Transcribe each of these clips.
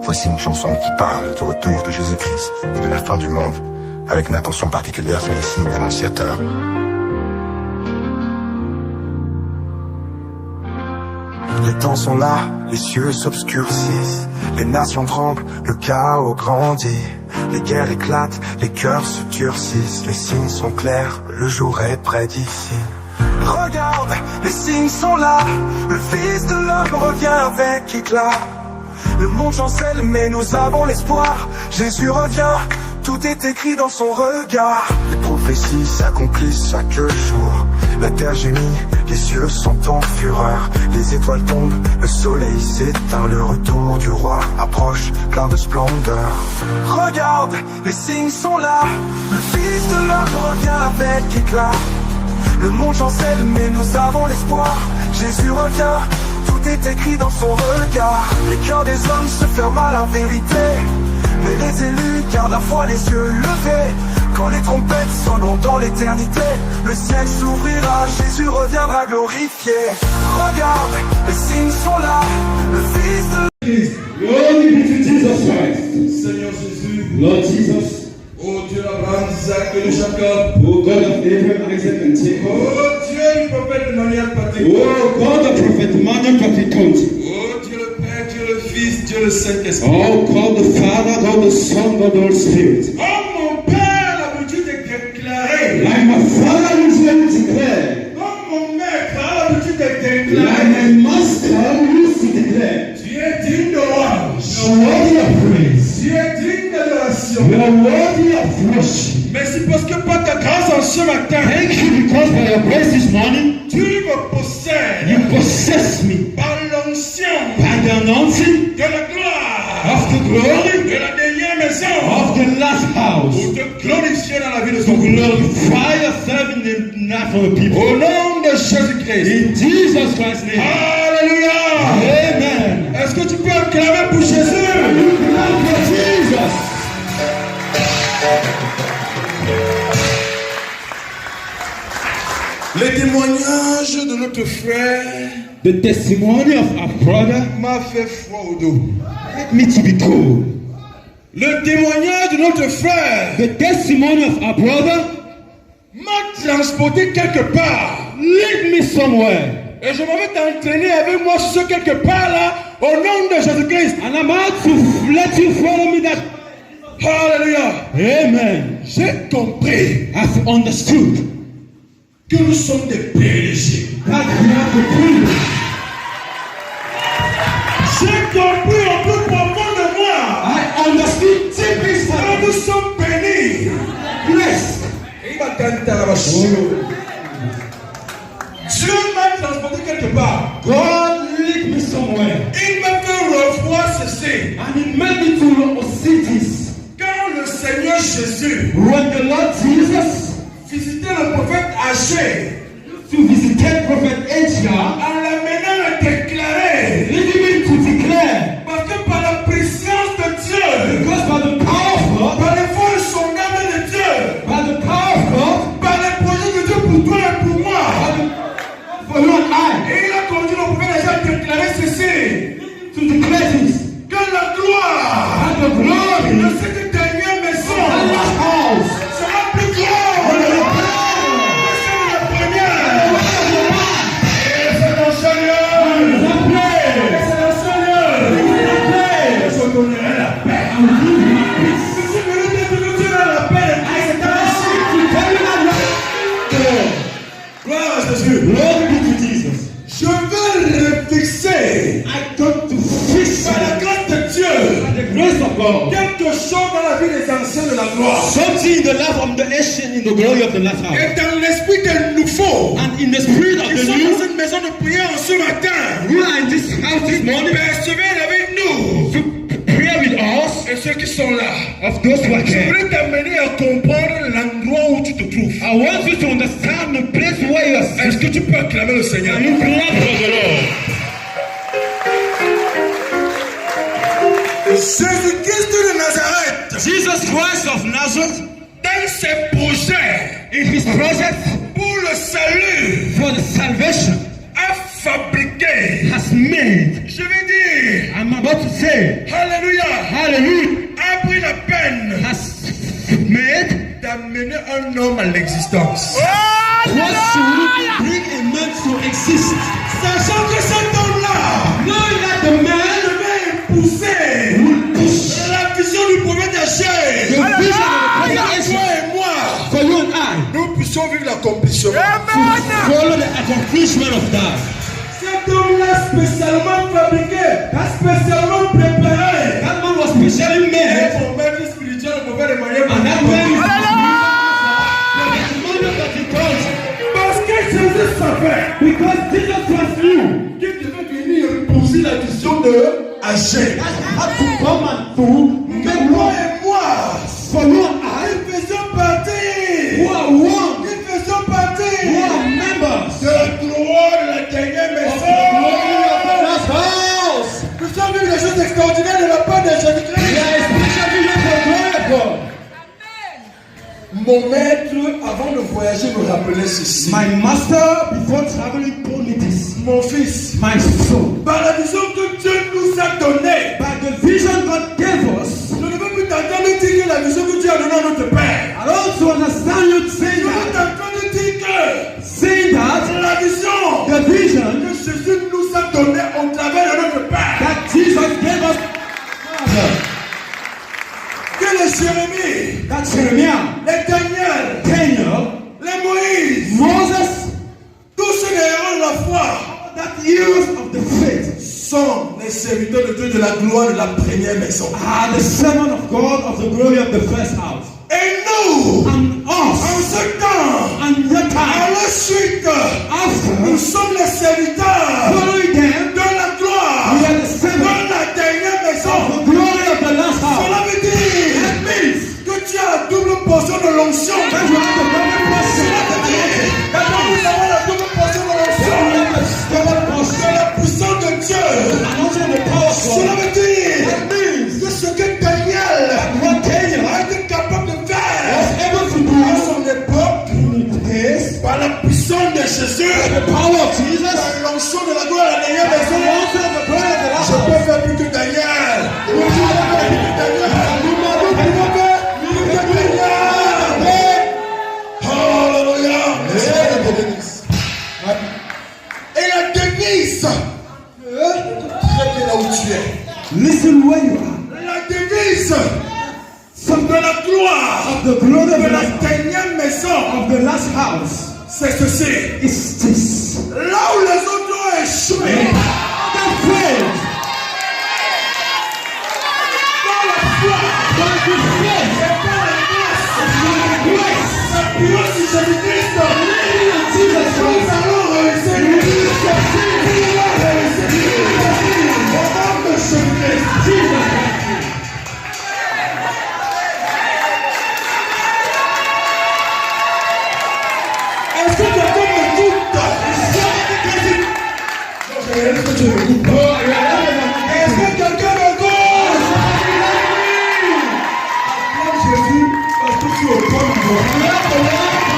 Voici une chanson qui parle du retour de Jésus-Christ et de la fin du monde, avec une attention particulière sur les signes annonciateurs. Les temps sont là, les cieux s'obscurcissent, les nations tremblent, le chaos grandit. Les guerres éclatent, les cœurs se durcissent, les signes sont clairs, le jour est près d'ici. Regarde, les signes sont là, le Fils de l'homme revient avec éclat. Le monde chancelle mais nous avons l'espoir, Jésus revient, tout est écrit dans son regard. Les prophéties s'accomplissent chaque jour, la terre gémit, les cieux sont en fureur. Les étoiles tombent, le soleil s'éteint, le retour du roi approche plein de splendeur. Regarde, les signes sont là, le Fils de l'homme revient avec éclat. Le monde chancelle mais nous avons l'espoir, Jésus revient, tout est écrit dans son regard. Les cœurs des hommes se ferment à la vérité, mais les élus gardent la foi les yeux levés. Quand les trompettes sonneront dans l'éternité, le ciel s'ouvrira, Jésus reviendra glorifié. Regarde, les signes sont là, le Fils de... Glory be to Jesus Christ. Seigneur Jésus, Lord Jesus, ô Dieu d'Abraham, d'Isaac et de Jacob, O God of Abraham, Isaac and Jacob, ô Dieu du prophète Emmanuel Patrick, O God of Prophet Emmanuel Patrick, ô Dieu le Père, Dieu le Fils, Dieu le Saint-Esprit. Oh God the Father, God the Son, God the Holy Spirit. Oh mon Père, l'habitude de déclarer. Like my father usually declare, Oh mon Maître, a l'habitude de like déclarer. my master used to declare, Tu es digne de louange, you are worthy of praise, tu es digne d'adoration. you are worthy of worship. Merci parce que par ta grâce en ce matin, Thank you because by your grace this morning, tu me possèdes you possess me par l'onction by the anointing de la gloire, of the glory de la dernière maison, of the last house. pour te glorifier dans la vie de To ton peuple. glorify yourself in the life of the people. Au nom de Jésus-Christ. In Jesus Christ's name. Alléluia. Amen. Est-ce que tu peux acclamer pour Jésus? Clap for Jesus. Les témoignages de notre frère The testimony of our brother m'a fait froid au dos. led me to be cold. Le témoignage de notre frère The testimony of our brother m'a transporté quelque part. led me somewhere. Et je m'en vais t'entraîner avec moi sur ce quelque part là, au nom de Jésus-Christ. And I'm about to let you follow me that. Alléluia. Amen. J'ai compris I've understood que nous sommes des péchés. that we have the privilege. J'ai compris au plus profond de moi I understood deep que inside. nous sommes bénis. Blessed. Et il m'a canté à la machine. Dieu m'a transporté quelque part. God led me somewhere. Il m'a fait revoir ceci. And it made me to see this. Quand le Seigneur Jésus When the Lord Jesus visitait le prophète Agé, to visited Prophet Elijah, en l'amenant à déclarer, leading him to declare, parce que par la présence de Dieu, because by the power of God, par les forces sondables de Dieu, by the power of God, par les projets de Dieu pour toi et pour moi, for you and I, et il a conduit le prophète Agé à déclarer ceci, to declare this, que la gloire and the glory de cette dernière maison of the house, sera plus grande que celle de la première. Et c'est mon Seigneur, c'est le Seigneur, je donnerai la paix. Si vous voulez que Dieu ait la paix, c'est ainsi. Gloire à Jésus. glory be to Jesus. Je veux refixer I got to fix par la grâce de Dieu by the grace of God quelque chose dans la vie des anciens de la gloire. something in the life of the ancient in the glory of the last house. Et dans l'esprit des nouveaux, And in the spirit of ils the sont dans new, cette maison de prière en ce matin. we are in this house this morning Persévère avec nous. to pray with us Et ceux qui sont là, of those who are je here. voudrais t'amener à comprendre l'endroit où tu te trouves. I want you to understand the place where you are Est-ce sitting. que tu peux acclamer le Seigneur? You clap for the Lord. Jésus-Christ de Nazareth, Jesus Christ of Nazareth, dans ses projets in his project pour le salut, for the salvation, a fabriqué has made Je vais dire, I'm about to say, Alléluia, hallelujah, a pris la peine has made d'amener un homme à l'existence. what should bring a man to exist. Sachant que cet homme-là, Knowing that the man devait pousser will push la vision du prophète the Achille. vision of the prophet Toi Ezra et moi, for you and I nous puissions vivre l'accomplissement. to follow the accomplishment of that. Cet homme-là spécialement fabriqué, spécialement préparé. That man was specially made, Pour maître spirituel, pour faire les moyens. and that man is the man that he calls. Parce que Jésus savait Because Jesus was you. qu'il devait venir pousser la vision de Achille. That had to come and do Mais make toi war et moi, for you and I, nous faisions partie. who are one, Nous faisions partie who are members de la gloire de la dernière of the maison. glory of the last house. Nous sommes vus des choses extraordinaires de la part de Jésus-Christ. There is special vision for the glory of God. Mon maître, avant de voyager, me rappelait ceci. My master, before traveling, told me this. Mon fils, My son, par la vision que Dieu nous a donnée, by the vision God gave us, je ne veux plus t'entendre dire que la vision que Dieu a donnée à notre Père. I also understand you Je saying veux that, t'entendre dire que saying that la vision the vision que Jésus nous a donnée au travers de notre Père. that Jesus gave us, Que les Jérémie, that Jeremiah, les Daniel, Daniel, les Moïse, Moses, tous les héros de la foi that heroes of the faith sont les serviteurs de Dieu de la gloire de la première maison. are the servant of God of the glory of the first house. Et nous, And en us, ce temps, and the à time la suite, nous after, sommes les serviteurs following them, de la gloire we are the de servant la dernière of maison. the glory of the last house. Cela veut dire That means que tu as la double portion de l'onction. that you have the double portion. Cela veut dire que nous avons la double portion de l'onction. You have the double De portion. la puissance de Dieu. And also the power of Cela God. veut dire That means que ce que Daniel what Daniel a été capable de was faire able to à do son époque is par la puissance de Jésus, the power of Jesus. par l'onction de la gloire de la dernière And maison. also the glory of the last Je house. peux faire plus que Daniel. Je peux faire plus que Daniel. Je peux faire plus que Daniel. Alléluia. Et la devise, très bien là où tu es. Listen where you are. La devise From de la gloire of the glory of de the la last house. dernière maison, Of the last house c'est ceci. is this. Là où les autres ont échoué, That faith, dans la foi, by the faith, et par la grâce, by the grace, s'appuyant sur Jésus-Christ, leaning on Jesus nous Christ, allons réussir. Nous allons réussir. Au nom de Jésus-Christ. Jesus Christ. Est-ce que quelqu'un m'écoute? Est-ce que tu m'écoutes? Est-ce que quelqu'un m'écoute? Acclame Jésus parce que tu es au point de gloire.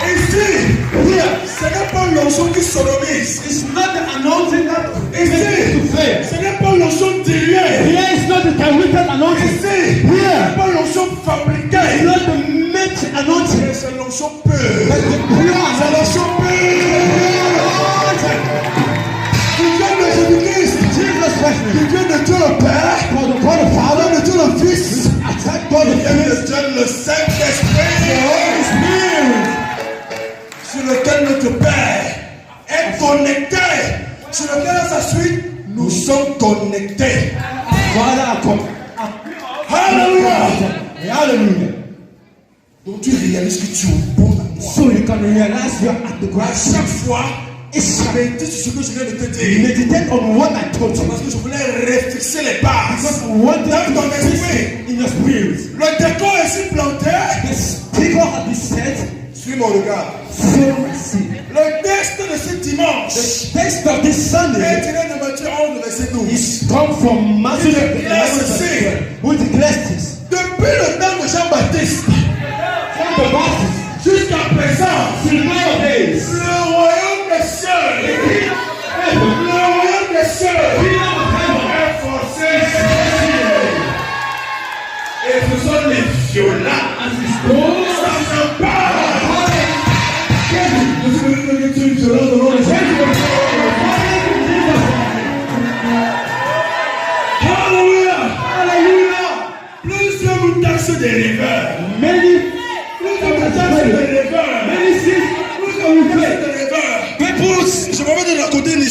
Ici, ce n'est pas l'onction qui sodomise. It's not the anointing that makes Ici, you to faith. ce n'est pas l'onction diluée. Here is not the diluted anointing. Ici, ce n'est pas l'onction It's fabriquée. not the mixed anointing. Mais c'est l'onction pure. But the pure C'est anointing. l'onction pure. Qui vient de Jésus-Christ. Jesus Christ. Qui vient de Dieu le Père. For the God the Father, De Dieu le Fils. attack God the Et Father, de Dieu le the Saint-Esprit. Holy Spirit, Sur lequel notre Père est connecté. Sur lequel à sa suite, nous sommes connectés. Father, come. Alléluia. Hallelujah. Donc tu réalises que tu es au bon endroit. So you can realize you are at the À grass. chaque fois, It's médite sur ce que je viens de te dire. meditate on what I told you. Parce que je voulais refixer les bases. Because I want Dans ton to esprit. in your spirit. Le décor est ici planté. The speaker of the set, Suis mon regard. so see. Le texte de ce dimanche The text of this est Sunday tiré de Matthieu 11, verset 12. is come from Matthew Il chapter declares 11, verse ceci. 12, which declares this. Depuis le temps de Jean-Baptiste From the Baptist jusqu'à présent, till nowadays, le royaume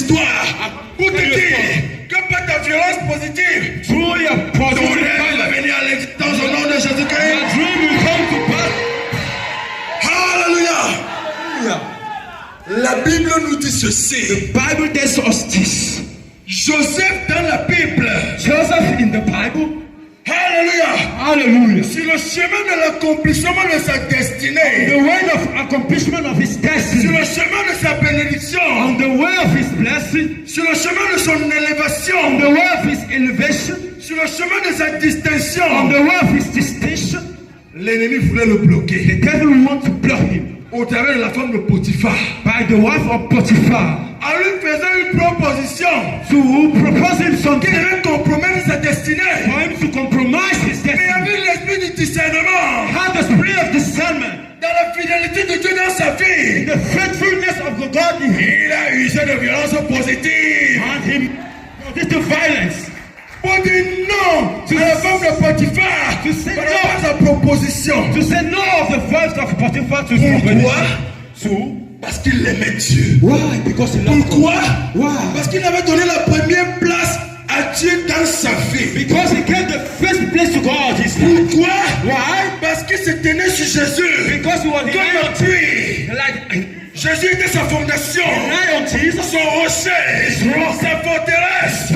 histoire pour te dire que par ta violence positive, through your ton positive rêve va violence, venir à l'existence au nom de your Jésus-Christ. dream will come to pass. Alléluia. La Bible nous dit ceci. The Bible tells us this. Joseph dans la Bible. Joseph in the Bible, Alléluia. hallelujah, Sur le chemin de l'accomplissement de sa destinée. the way of accomplishment of his Sur destiny, le chemin de sa bénédiction. on the way of his blessing, Sur le chemin de son on élévation. the way of his elevation, Sur le chemin de sa distinction. on the way of his distinction, L'ennemi voulait le bloquer. the devil want to block him Au travers de la femme de Potiphar. by the wife of Potiphar En lui faisant une proposition to propose him qui something devait compromettre sa destinée. for him to compromise his Mais il y destiny. avait l'esprit du discernement. Have the spirit of discernment, Dans la fidélité de Dieu dans sa vie. the faithfulness of the God in him, Il a usé de violence positive. and him this the violence Pour dire non à la femme de Potiphar. to say Par rapport à no, sa proposition. to say no of the wife of Potiphar to Pourquoi? So Parce qu'il aimait Dieu. why? Because he loved God. Pourquoi? Why? Parce qu'il avait donné la première place à Dieu dans sa vie. Because he gave the first place to God his life. Pourquoi? Why? Parce qu'il se tenait sur Jésus. Because he was the Comme un lion, puits. like Jésus était sa fondation. lion Jesus, Son rocher. Sa forteresse.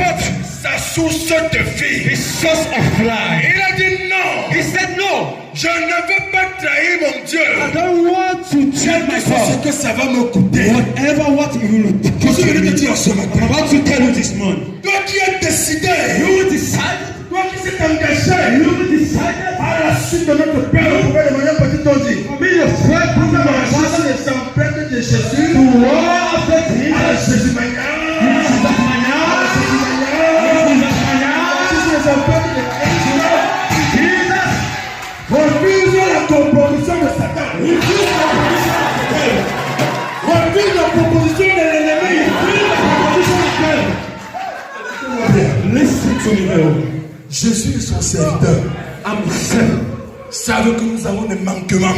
Sa source de vie. his source of life. Il a dit non. He said no. Je ne veux pas trahir mon Dieu. I don't want to change my C'est ce God. que ça va me coûter. Whatever what you will Je suis venu te dire ce I'm matin. about to tell you this morning. Toi qui as décidé. You decided. Toi qui s'est engagé. You decided. À la suite de notre Père, le prophète Emmanuel Petit Tondi. To be the first Pour person marcher les empêtres de Jésus. to walk after Jesus. À la Jésus Mania. Jesus Mania. Les empêtres de Christ. Jesus. Refuse la compromission de Satan. Refuse la proposition de l'ennemi. Listen to me now. Jésus est son serviteur. I'm servant. Savent que nous avons des manquements.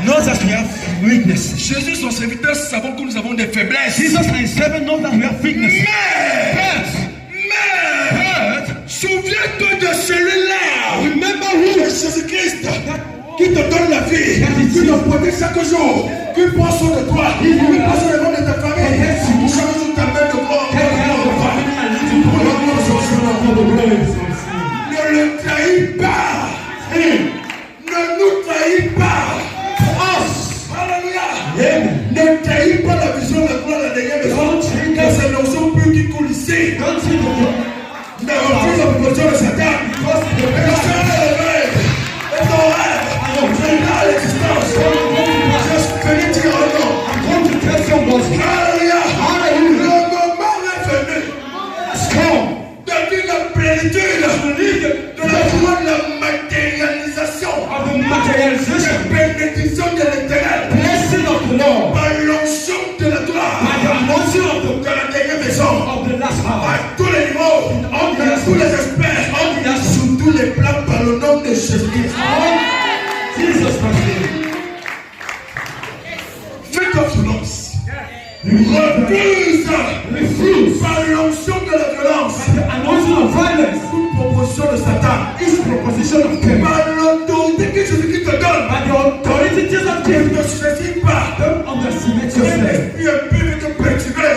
Knows that we have weaknesses. Jésus, son serviteur, savons que nous avons des faiblesses. Jesus and his servant know that we have weaknesses. Mais, souviens-toi de celui-là. Remember who Jésus-Christ, qui te donne la vie, qui te protège chaque jour, qui prend soin de toi, qui prend soin des membres de ta famille, qui change sur ta main de gloire. Ne le trahis pas. Ne nous trahis pas. Alléluia. Ne trahis pas la vision de la gloire de la dernière maison. Car c'est l'onction pure qui coule ici. Ne refuse la proposition de Satan. Et quand tu as le rêve, et ton rêve, c'est là l'existence. Je vais dire un nom. Alléluia. Le moment est venu. De vivre la plénitude de la joie de la matérialisation. La bénédiction de l'éternel. Par l'onction de la gloire. De la dernière maison. À tous les niveaux. À tous les aspects. Sous tous les plans par le nom de Jésus-Christ. Fais confiance. Refuse par l'onction de la violence. Toute proposition de Satan. Par l'autorité que Jésus-Christ te donne. Ne te saisis pas. Quel esprit est pu te perturber.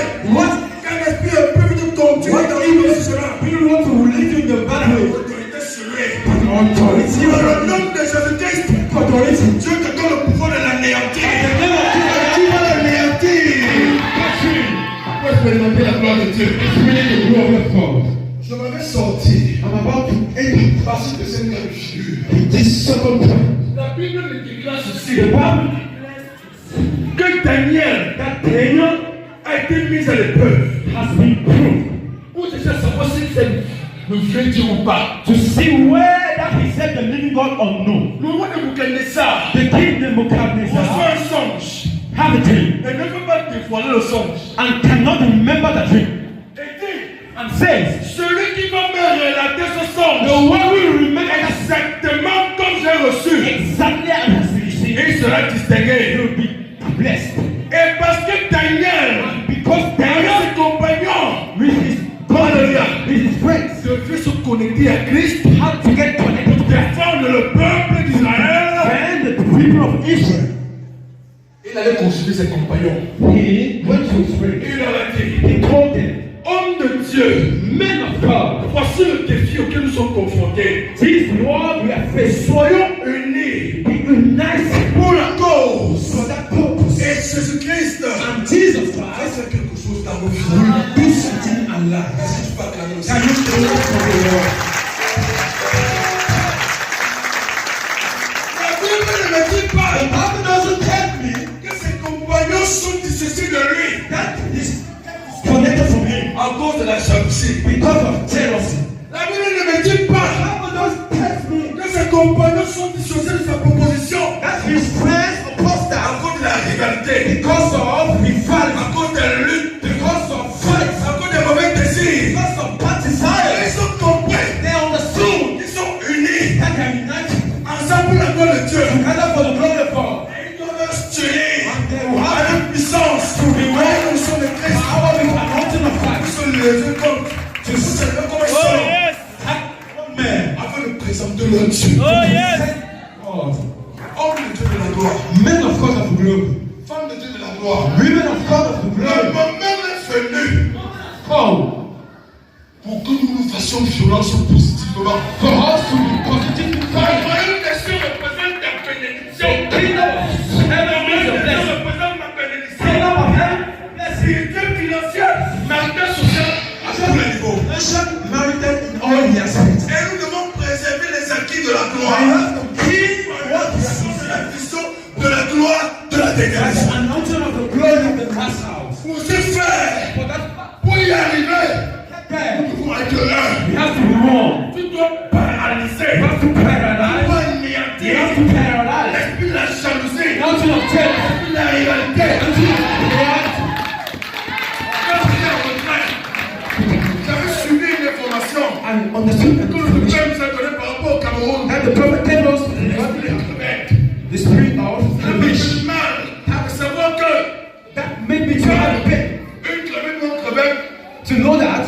Quel esprit est pu te conduire dans le chemin. Autorité sur lui. Dans le nom de Jésus-Christ. Dieu te donne le pouvoir de l'anéantir. Tu vas l'anéantir. Pour expérimenter la gloire de Dieu. Je m'avais sorti. Parce que c'est une figure. La Bible me déclare ceci. Que Daniel a été mis à l'épreuve. Pour déjà savoir si c'est le vrai Dieu ou pas. To see whether he said the living God or no. Le roi de Nebuchadnezzar The king reçoit Nebuchadnezzar un songe. have a dream Et ne peut pas dévoiler le songe. and cannot remember the dream. Et dit, And says, celui qui va me relater ce songe, the one will remember exactement comme j'ai reçu, exactly as he received. il sera He distingué. will be blessed. Et parce que Daniel, Because Daniel Daniel ses compagnons, connecter à Christ, how to get connected to God. défendre le peuple d'Israël. And the people of Israel, Il allait consulter ses compagnons. he went to his friends. Il leur a dit, He told them, hommes de Dieu, men of God, voici le défi auquel nous sommes confrontés. this is what we are facing. Soyons unis Be united pour la cause. for that purpose. Et Jésus-Christ, And Jesus Christ c'est quelque chose dans nos vies. will do something in life. Est-ce que tu peux acclamer aussi? Can you say that for the Lord? La Bible ne me dit pas The Bible doesn't tell me que ses compagnons sont dissociés de lui that is connected from him à cause de la jalousie. because of jealousy. La Bible ne me dit The pas Bible doesn't tell me que ses compagnons sont dissociés de sa proposition that his friends opposed à that cause de la rivalité, because of rivalry, à cause des luttes, because of fights, à cause des mauvais désirs. because of bad Ils desires. ont compris, They understood ils sont unis that they are united ensemble pour la gloire de Dieu. together for the glory of God. Et ils doivent s'unir And they will have avec puissance. Ouais, nous sommes les Christ. power with anointing of Nous Christ. sommes les yeux comme Jésus, c'est le comme ils sont. Men, Afin de présenter leur Dieu. God, Homme de Dieu de la gloire. men of God of the glory, Femme de Dieu de la gloire. women of God of the Le glory, moment est venu come pour que nous nous fassions violence positivement. for us to be positive in Le Christ. royaume des cieux représente ta bénédiction. The kingdom of heaven is your blessing. représente ma bénédiction. Kingdom of heaven, blessing. Sécurité financière, maritale, sociale, à tous les niveaux. Nation merited in all the aspects. Et nous devons préserver les acquis de la I gloire. have to keep what is C'est la vision de la gloire de la as dégrade. anointing of the glory of the last house. Pour ce faire, For that, pour y arriver, there, nous devons être un. we have to be one. Tu dois paralyser, We have to tu paralyze. dois We have anéantir to paralyze. l'esprit de la jalousie, Anointing of jealousy. l'esprit de la rivalité. Anointing of reality. J'avais suivi une information And understood que the le information peuple s'est donné par rapport au Cameroun. that the prophet tells us the spirit of Ça the me wish. fait mal de savoir que That made me try to pay une crevette non crevette, to know that.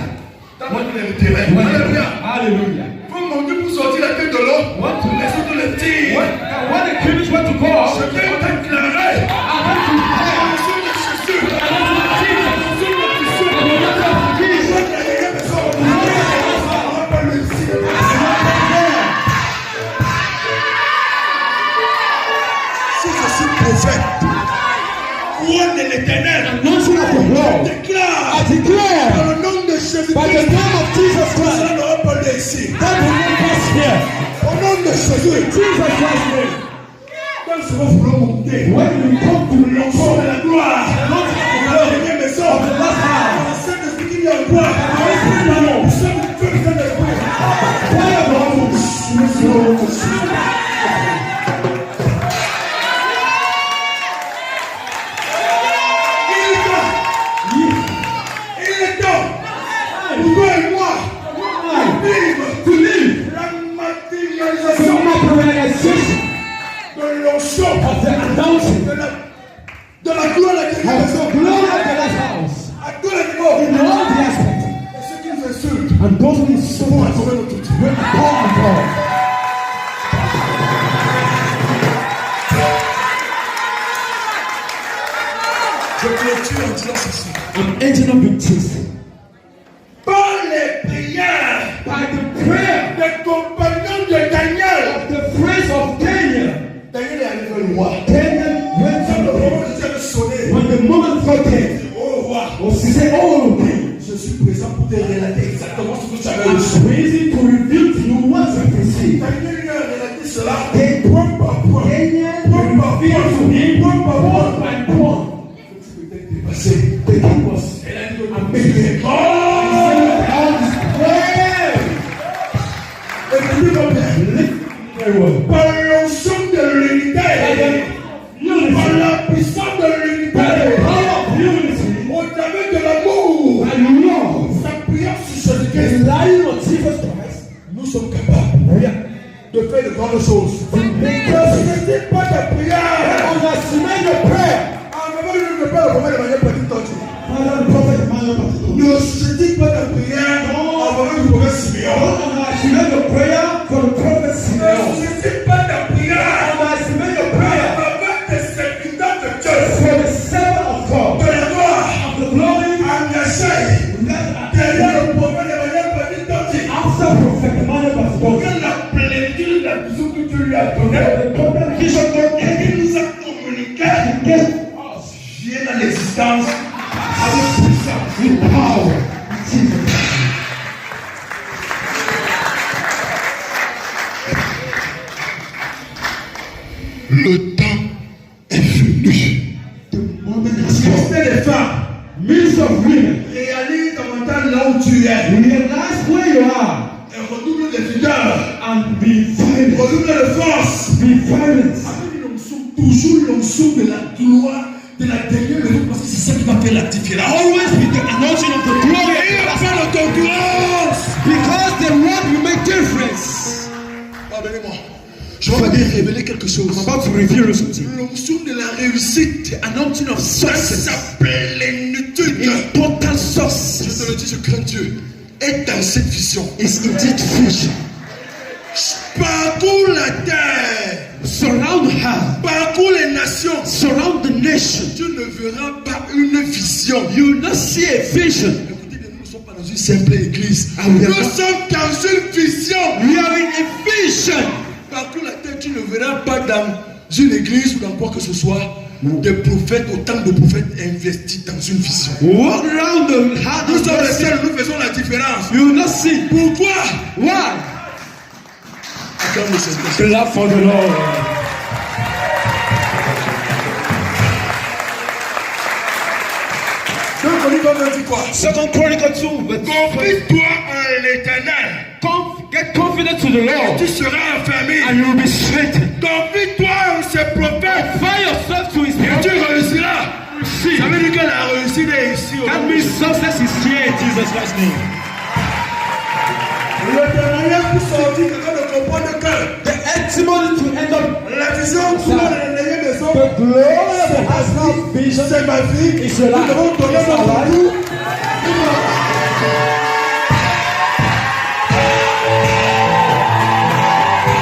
t'as pas de l'intérêt. Alléluia. Hallelujah. Faut monter pour sortir la tête de l'eau. What to Les autres les tirent. when the kings went to go out, Je viens déclarer I went to pray. au nom de Jésus. I went to Jesus. Sous la puissance I went to de Jesus. la personne. On va pas le dire. Si je suis prophète, couronne de l'éternel, Anointing of the Lord. déclare I declare dans le nom de Jésus by the Christ, name of Jesus Christ ça n'aura pas lieu ici. that will not pass here. Au nom de Jésus, Jesus Christ's name. quand nous serons vouloir monter, When we come to the l'enfant de la gloire, anointing of the dans la Lord dernière maison, of the last house, dans la Saint-Esprit qui vient en gloire, dans l'Esprit d'amour, nous sommes le feu du Saint-Esprit. fire of the Holy Ghost. Nous serons aussi. Il est temps pour toi et moi To live la the matérialisation materialization de l'onction of the anointing de la gloire de la of guérison the glory of the last house à tous les niveaux. in all the aspects. Et ceux qui nous insultent And those who vont insult us trouver notre outil. will be called upon. Je clôture en disant ceci. I'm ending up with this. Par les prières By the prayer des compagnons de Daniel, of the friends of Daniel, Daniel est arrivé le roi. Daniel went Quand to le the moment de Dieu avait sonné, when the moment God came, oh roi, he said, oh, king, je suis présent pour te relater exactement ce que tu avais I'm reçu. crazy to reveal to you what you received. Daniel lui a relaté cela Then point par point. Daniel revealed to him point by point. Dépassé. The king was Elle a dit que amazed. All this prayer. et puis mon père, Very well. par l'onction de l'unité, par la puissance de By the l'unité, power of unity au travers de l'amour, and love, s'appuyant sur Jésus-Christ, relying on Jesus Christ, nous sommes capables de faire de grandes choses. to make Ne us sous-estime pas ta prière. underestimate the prayer. En avant, je ne peux pas le faire de manière petite tortue. Father, the prophet Emmanuel Baptist. Ne sous-estime pas ta prière en avant du prophète Simeon. Don't underestimate underestimate your prayer for the prophet Ne Simeon. sous-estime pas ta prière. Underestimate your prayer En faveur des serviteurs de Dieu. for the servant of God. De la gloire. Of the glory Engagé. Derrière le prophète Emmanuel Petit Toti. after prophet Emmanuel was born. Que la plénitude de la vision que tu lui as donnée. The prophet vision God Et gave qu'il nous a communiqué. gave Viens dans l'existence avec puissance. with power. Jesus. Le temps est venu. The moment has come. Ministère des femmes, Midst of women, réalise davantage là où tu es. realize where you are Et redouble de vigueur. and be violent. Redouble de force. Be violent. Avec l'onction, toujours l'onction de la gloire de la dernière maison, parce que c'est ça qui va faire la différence. Always be the anointing of the glory of Et the pas de concurrence. because the word will make difference. Pardonnez-moi. Je vais vous révéler quelque chose. I'm about to reveal something. L'onction de la réussite, The anointing of sa success plénitude. in total Je success te le dis, je crains Dieu. Et dans cette vision, is indeed vision. parcours la terre, Surround her. parcours les nations. Surround the nation. Tu ne verras pas une vision. You will not see a vision. Écoutez, nous ne sommes pas dans une simple église. Ah oui, Nous d'accord. sommes dans une vision. We are in a vision. Parcours la terre, tu ne verras pas dans une église ou dans quoi que ce soit des prophètes, autant de prophètes investis dans une vision. Walk around the heart Nous of sommes les the seuls, nous faisons la différence. You will not see. Pourquoi? Why? Acclame le Seigneur. Clap for the Lord. Deux Corinthiens me dit quoi? Second Chronicle 2, but Confie-toi en l'éternel. get confident to the Lord Tu seras affermi. and you will be strengthened. Confie-toi en ses prophètes. Find yourself to his Et tu people. réussiras. See, Ça veut dire que la réussite est ici. that means success is here in Jesus' last name. Le témoignage pour sortir, quelqu'un ne comprend que The testimony to end up la vision pour la dernière maison. the glory of the house vision C'est ma vie. is your Nous devons life. donner It's our notre life. tout